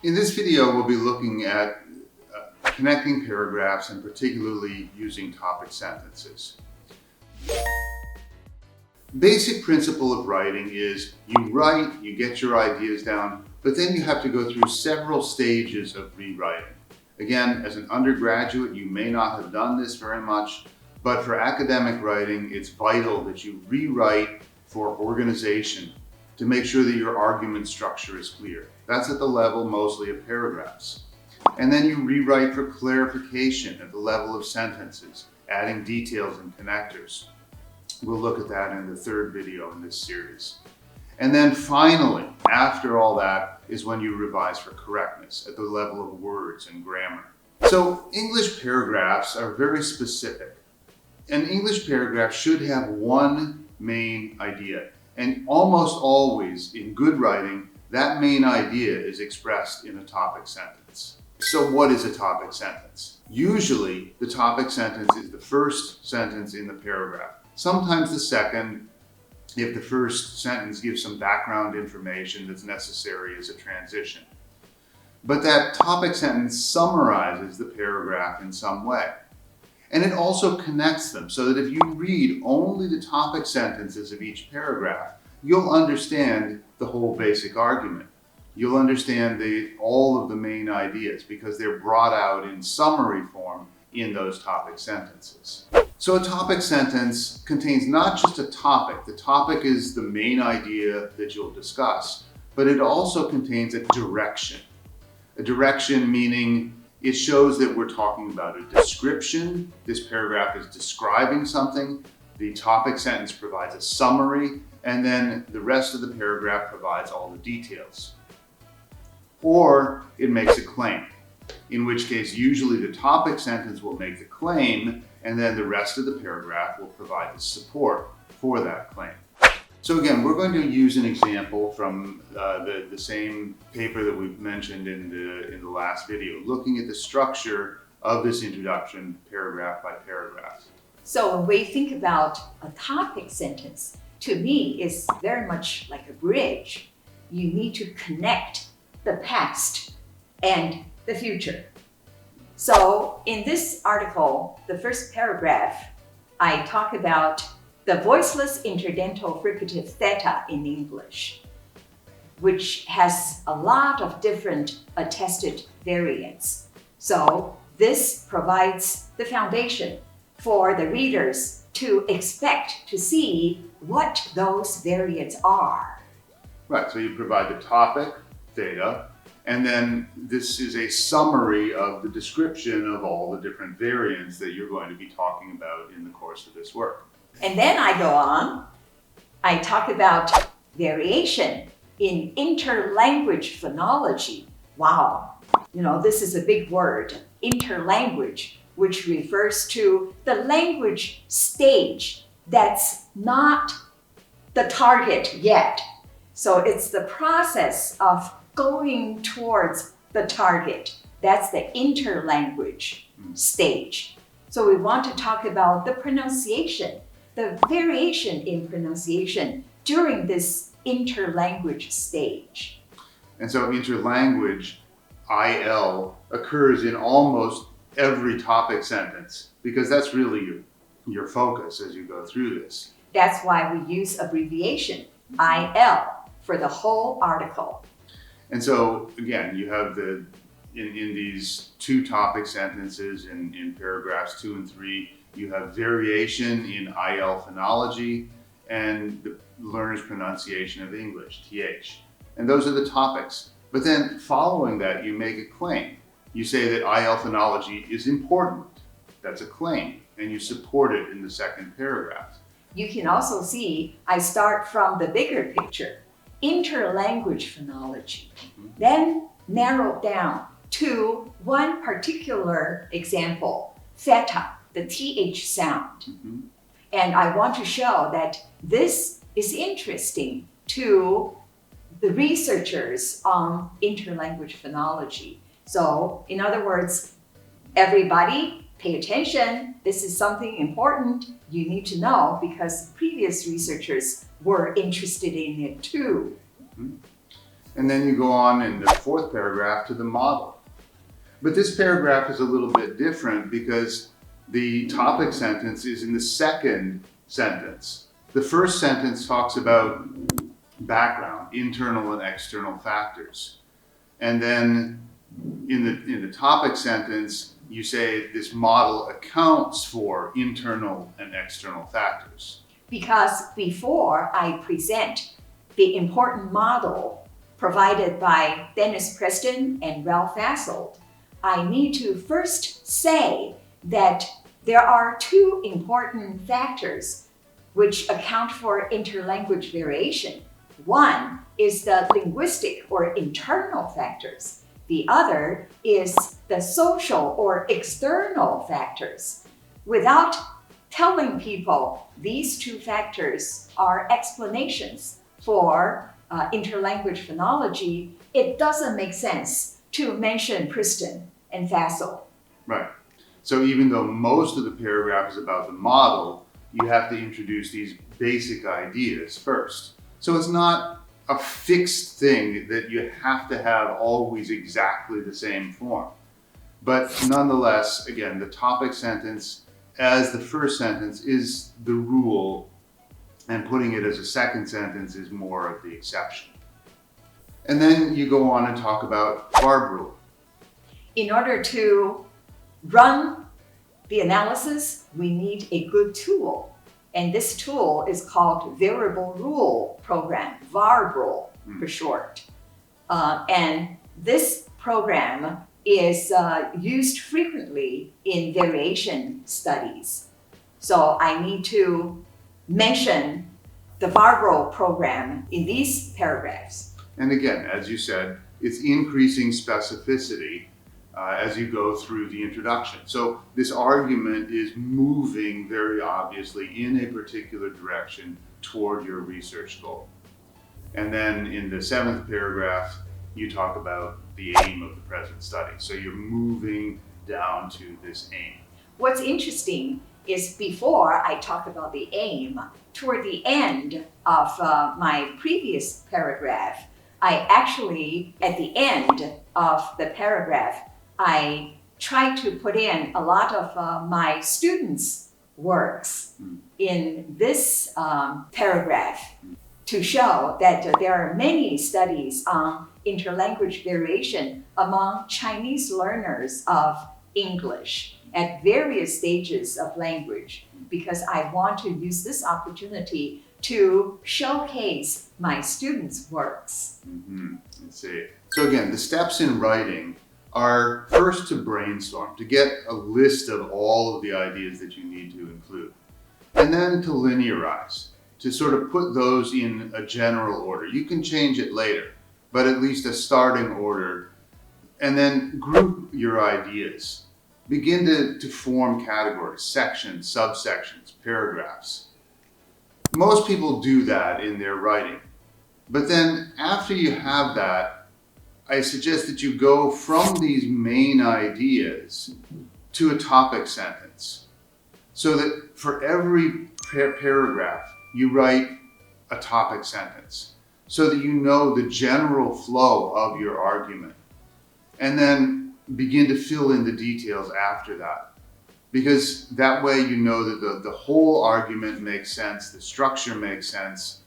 In this video, we'll be looking at connecting paragraphs and particularly using topic sentences. Basic principle of writing is you write, you get your ideas down, but then you have to go through several stages of rewriting. Again, as an undergraduate, you may not have done this very much, but for academic writing, it's vital that you rewrite for organization to make sure that your argument structure is clear. That's at the level mostly of paragraphs. And then you rewrite for clarification at the level of sentences, adding details and connectors. We'll look at that in the third video in this series. And then finally, after all that, is when you revise for correctness at the level of words and grammar. So English paragraphs are very specific. An English paragraph should have one main idea. And almost always in good writing, that main idea is expressed in a topic sentence. So what is a topic sentence? Usually, the topic sentence is the first sentence in the paragraph. Sometimes the second, if the first sentence gives some background information that's necessary as a transition. But that topic sentence summarizes the paragraph in some way. And it also connects them so that if you read only the topic sentences of each paragraph, you'll understand the whole basic argument. You'll understand all of the main ideas because they're brought out in summary form in those topic sentences. So a topic sentence contains not just a topic. The topic is the main idea that you'll discuss, but it also contains a direction. A direction meaning it shows that we're talking about a description. This paragraph is describing something. The topic sentence provides a summary, and then the rest of the paragraph provides all the details. Or it makes a claim, in which case usually the topic sentence will make the claim, and then the rest of the paragraph will provide the support for that claim. So again, we're going to use an example from the same paper that we've mentioned in the last video, looking at the structure of this introduction paragraph by paragraph. So when we think about a topic sentence, to me, is very much like a bridge. You need to connect the past and the future. So in this article, the first paragraph, I talk about the voiceless interdental fricative theta in English, which has a lot of different attested variants. So this provides the foundation for the readers to expect to see what those variants are. Right, so you provide the topic, theta, and then this is a summary of the description of all the different variants that you're going to be talking about in the course of this work. And then I go on, I talk about variation in interlanguage phonology. Wow, this is a big word, interlanguage, which refers to the language stage that's not the target yet. So it's the process of going towards the target. That's the interlanguage stage. So we want to talk about the pronunciation, the variation in pronunciation during this interlanguage stage. And so interlanguage, IL, occurs in almost every topic sentence because that's really your focus as you go through this. That's why we use abbreviation, IL, for the whole article. And so again, you have in these two topic sentences in paragraphs 2 and 3, you have variation in IL phonology and the learner's pronunciation of English, TH. And those are the topics. But then following that, you make a claim. You say that IL phonology is important. That's a claim, and you support it in the second paragraph. You can also see I start from the bigger picture, interlanguage phonology, then narrow down to one particular example, theta, the TH sound. And I want to show that this is interesting to the researchers on interlanguage phonology. So, in other words, everybody pay attention. This is something important you need to know because previous researchers were interested in it too. And then you go on in the fourth paragraph to the model. But this paragraph is a little bit different because the topic sentence is in the second sentence. The first sentence talks about background, internal and external factors. And then in the topic sentence, you say this model accounts for internal and external factors. Because before I present the important model provided by Dennis Preston and Ralph Fassold, I need to first say that there are two important factors which account for interlanguage variation. One is the linguistic or internal factors. The other is the social or external factors. Without telling people these two factors are explanations for interlanguage phonology, it doesn't make sense to mention Preston and Fassold. Right. So even though most of the paragraph is about the model, you have to introduce these basic ideas first. So it's not a fixed thing that you have to have always exactly the same form. But nonetheless, again, the topic sentence as the first sentence is the rule, and putting it as a second sentence is more of the exception. And then you go on and talk about VARB rule. In order to run the analysis, we need a good tool. And this tool is called Variable Rule Program, VARB rule for short. And this program is used frequently in variation studies. So I need to mention the VARB rule program in these paragraphs. And again, as you said, it's increasing specificity as you go through the introduction. So this argument is moving very obviously in a particular direction toward your research goal. And then in the seventh paragraph, you talk about the aim of the present study. So you're moving down to this aim. What's interesting is before I talk about the aim, toward the end of my previous paragraph, I actually, at the end of the paragraph, I try to put in a lot of my students' works in this paragraph to show that there are many studies on interlanguage variation among Chinese learners of English at various stages of language, because I want to use this opportunity to showcase my students' works. Let's see. So again, the steps in writing are first to brainstorm, to get a list of all of the ideas that you need to include, and then to linearize, to sort of put those in a general order. You can change it later, but at least a starting order, and then group your ideas. Begin to form categories, sections, subsections, paragraphs. Most people do that in their writing, but then after you have that, I suggest that you go from these main ideas to a topic sentence, so that for every paragraph, you write a topic sentence, so that you know the general flow of your argument, and then begin to fill in the details after that. Because that way you know that the whole argument makes sense, the structure makes sense,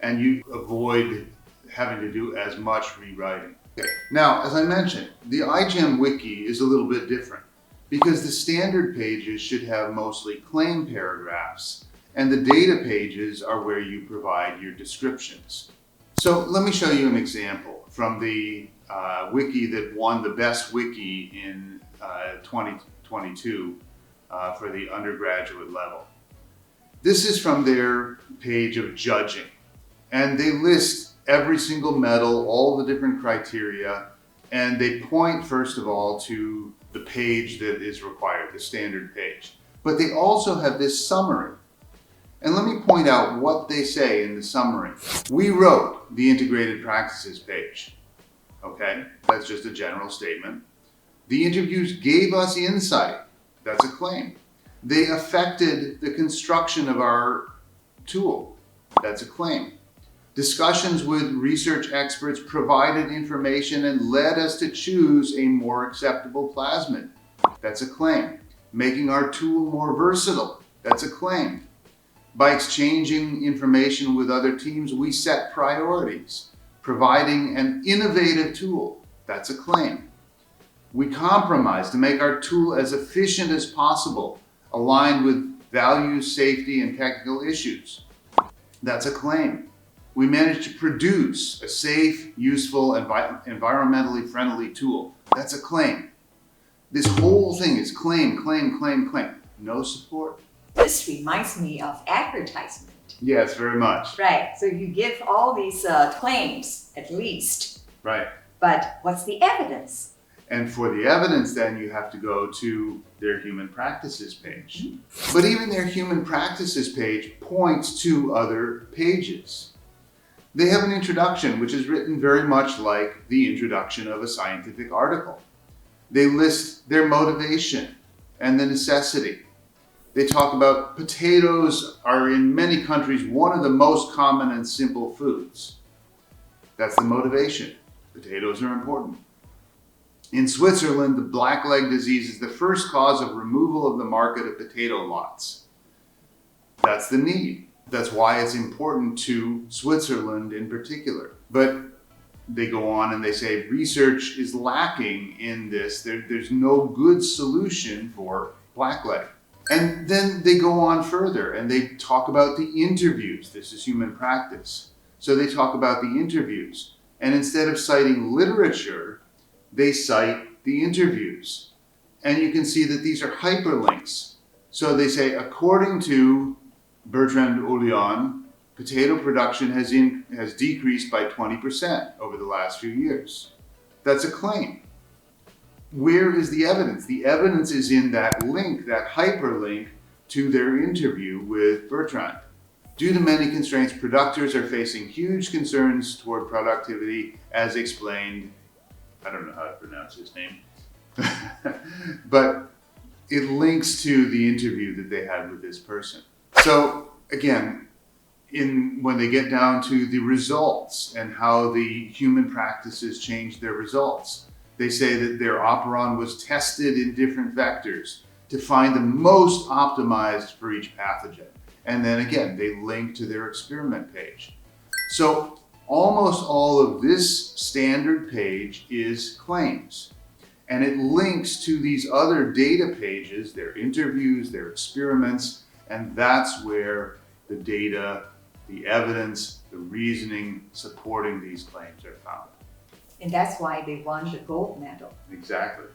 and you avoid having to do as much rewriting. Okay. Now, as I mentioned, the iGEM wiki is a little bit different because the standard pages should have mostly claim paragraphs, and the data pages are where you provide your descriptions. So let me show you an example from the wiki that won the best wiki in 2022 for the undergraduate level. This is from their page of judging, and they list every single medal, all the different criteria, and they point first of all to the page that is required, the standard page. But they also have this summary. And let me point out what they say in the summary. We wrote the integrated practices page. Okay, that's just a general statement. The interviews gave us insight. That's a claim. They affected the construction of our tool. That's a claim. Discussions with research experts provided information and led us to choose a more acceptable plasmid. That's a claim. Making our tool more versatile. That's a claim. By exchanging information with other teams, we set priorities. Providing an innovative tool. That's a claim. We compromise to make our tool as efficient as possible, aligned with values, safety, and technical issues. That's a claim. We managed to produce a safe, useful, and environmentally friendly tool. That's a claim. This whole thing is claim, claim, claim, claim. No support. This reminds me of advertisement. Yes, very much. Right. So you give all these claims, at least. Right. But what's the evidence? And for the evidence, then you have to go to their human practices page. But even their human practices page points to other pages. They have an introduction, which is written very much like the introduction of a scientific article. They list their motivation and the necessity. They talk about potatoes are in many countries one of the most common and simple foods. That's the motivation. Potatoes are important. In Switzerland, the blackleg disease is the first cause of removal of the market of potato lots. That's the need. That's why it's important to Switzerland in particular. But they go on and they say research is lacking in this. There's no good solution for blackleg. And then they go on further and they talk about the interviews. This is human practice. So they talk about the interviews. And instead of citing literature, they cite the interviews. And you can see that these are hyperlinks. So they say, according to Bertrand Oulion, potato production has decreased by 20% over the last few years. That's a claim. Where is the evidence? The evidence is in that link, that hyperlink to their interview with Bertrand. Due to many constraints, producers are facing huge concerns toward productivity, as explained. I don't know how to pronounce his name. But it links to the interview that they had with this person. So again, when they get down to the results and how the human practices changed their results, they say that their operon was tested in different vectors to find the most optimized for each pathogen. And then again, they link to their experiment page. So almost all of this standard page is claims. And it links to these other data pages, their interviews, their experiments, and that's where the data, the evidence, the reasoning supporting these claims are found. And that's why they won the gold medal. Exactly.